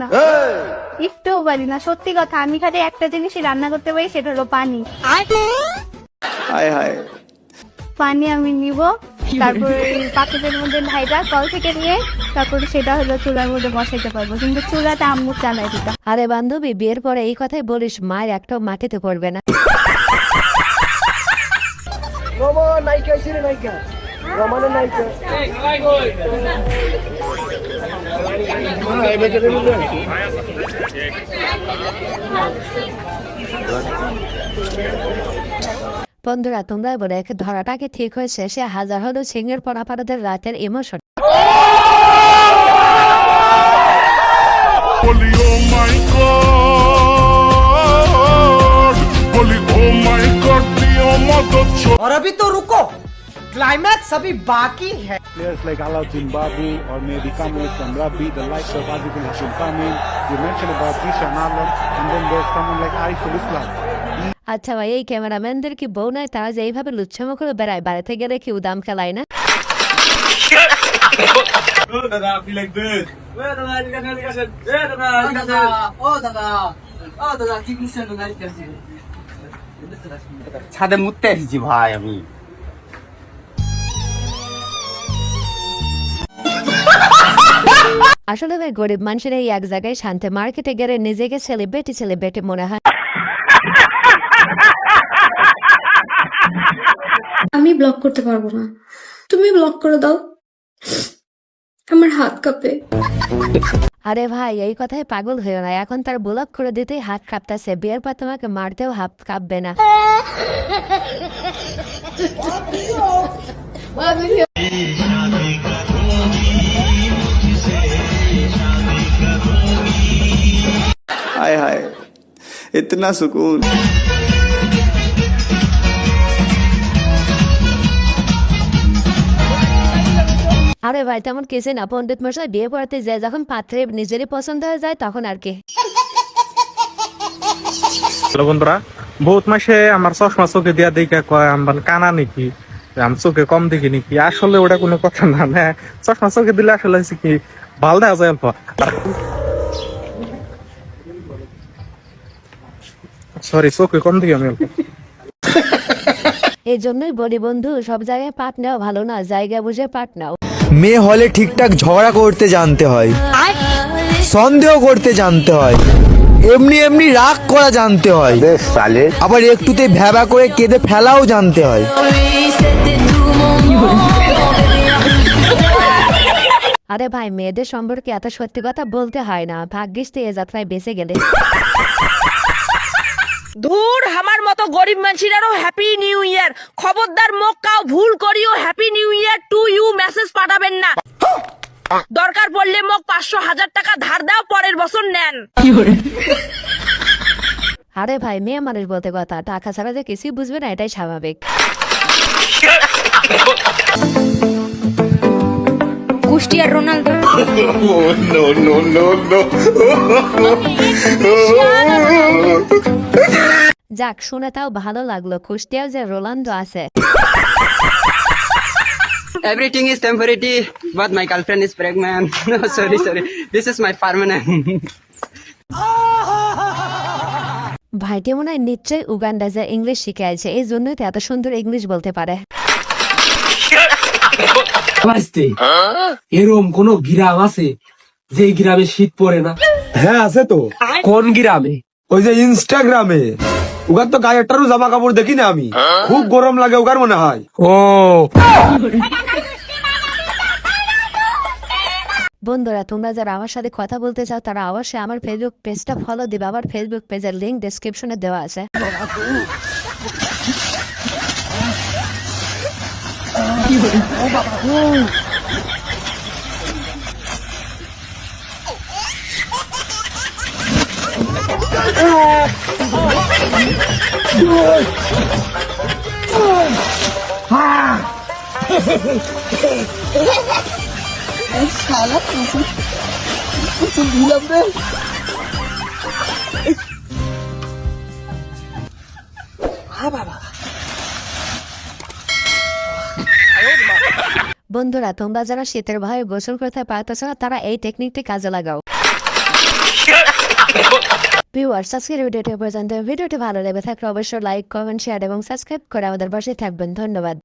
না, একটুও পারি না। সত্যি কথা, আমি খালি একটা জিনিসই রান্না করতে পারি, সেটা হলো পানি। পানি আমি নিব, তারপরে পাত্রের মধ্যে ঢাইটা কল থেকে নিয়ে তারপরে সেটা হলো চুলার মধ্যে বসাইতে পারবো, কিন্তু চুলাটা আম্মু চালাই দিত। আরে বান্ধবী, বিয়ের পরে এই কথাই বলিস, মায়ের একটাও মাটিতে পড়বে না। বন্ধুরা, তোমরা বলে ধরাটাকে ঠিক হয়েছে, সে হাজার হলো সিংহের পরাপারদের রাতের ইমোশন। और अभी तो रुको, क्लाइमैक्स अभी बाकी है। Players like Alauddin Babu or maybe Kamlesh Ramrabi, the likes of Azizul Hakim Kamil. You mentioned about Ishan Alam, and then there's someone like Ariful Islam. আচ্ছা ভাই, এই ক্যামেরাম্যানদের কি বউ নাই? তারা যে এইভাবে লুচ্ছামো করে বেড়ায়, বাড়িতে গেলে কি উদাম খেলায় না? ছাদে মুততে এসেছি ভাই আমি। আসলে ভাই, গরিব মানুষের এই এক জায়গায় শান্তি, মার্কেটে গেলে নিজেকে সেলিব্রিটি মনে হয়। আমি ব্লক করতে পারবো না, তুমি ব্লক করে দাও, আমার হাত কাঁপে। আরে ভাই, এই কথায় পাগল হইও না, এখন তার ব্লক করে দিতেই হাত কাঁপতেছে, বিয়ের পর তোমাকে মারতেও হাত কাঁপবে না। हाय हाय, इतना सुकून। আরে ভাই, তেমন কিছু না, পণ্ডিত মশাই বিয়ে পড়াতে যায় যখন পাত্রে নিজেরই পছন্দ হয়ে যায় তখন আর কি। হ্যালো বন্ধুরা, বহুত মাসে আমার চশমা চোখে দিয়া দেখা কয় আমার কানা নাকি, আমি চোখে কম দেখি নাকি। আসলে ওটা কোনো কথা না, না চশমা চোখে দিলে আসলে হচ্ছে কি ভাল দেখা যায় অল্প। সরি, চোখে কম দেখি আমি অল্প। এই জন্যই বলি বন্ধু, সব জায়গায় পাট নেওয়া ভালো না, জায়গা বুঝে পাট নাও। মেয়ে হলে ঠিকঠাক ঝগড়া করতে জানতে হয়, সন্দেহ করতে জানতে হয়, এমনি এমনি রাগ করা জানতে হয়, আবার একটুতে ভ্যাবা করে কেঁদে ফেলাও জানতে হয়। আরে ভাই, মেয়েদের সম্পর্কে এত সত্যি কথা বলতে হয় না, ভাগ্যিস তো এ যাত্রায় বেঁচে গেলে। ধুর, আমার মতো গরিব মানুষেরও হ্যাপি নিউ ইয়ার। খবরদার মোক কাও ভুল করিও happy new year to you message পাঠাবেন না। দরকার পড়লে মোক 500,000 টাকা ধার দাও, পরের বছর নেন। আরে ভাই, মেয়ে মানুষ বলতে কথা, টাকা ছাড়া যে কিছুই বুঝবে না, এটাই স্বাভাবিক। কুষ্টিয়ার রোনালদো। যাক, শুনে তাও ভালো লাগলো, কুষ্টিয়াও যে রোনালদো আছে। Everything is temporary, but my girlfriend is pregnant. No, sorry. This is my permanent. ভাইটি মনে হয় নিশ্চয়ই উগান্ডা যে ইংলিশ শিখে আছে, এই জন্যই তো এত সুন্দর ইংলিশ বলতে পারে। এরকম কোন গ্রাম আছে যে গ্রামে শীত পড়ে না? হ্যাঁ আছে তো। কোন গ্রামে? ওই যে ইনস্টাগ্রামে, ওখান তো গায়ে একটারও জামা কাপড় দেখি না আমি, খুব গরম লাগে ওখার মনে হয়। ও বন্ধুরা, তোমরা যারা আমার সাথে কথা বলতে চাও তারা অবশ্যই আমার ফেসবুক পেজটা ফলো দিবে, আমার ফেসবুক পেজের লিংক ডেসক্রিপশনে দেওয়া আছে। বন্ধুরা, তোমরা যারা শীতের ভয়ে গোসল করতে পারতেছ না, তারা এই টেকনিকটি কাজে লাগাও। ভিউয়ার্স আজকের ভিডিওটি পর্যন্ত। ভিডিওটি ভালো লেগে থাকলে অবশ্যই লাইক কমেন্ট শেয়ার এবং সাবস্ক্রাইব করে আমাদের পাশে থাকবেন। ধন্যবাদ।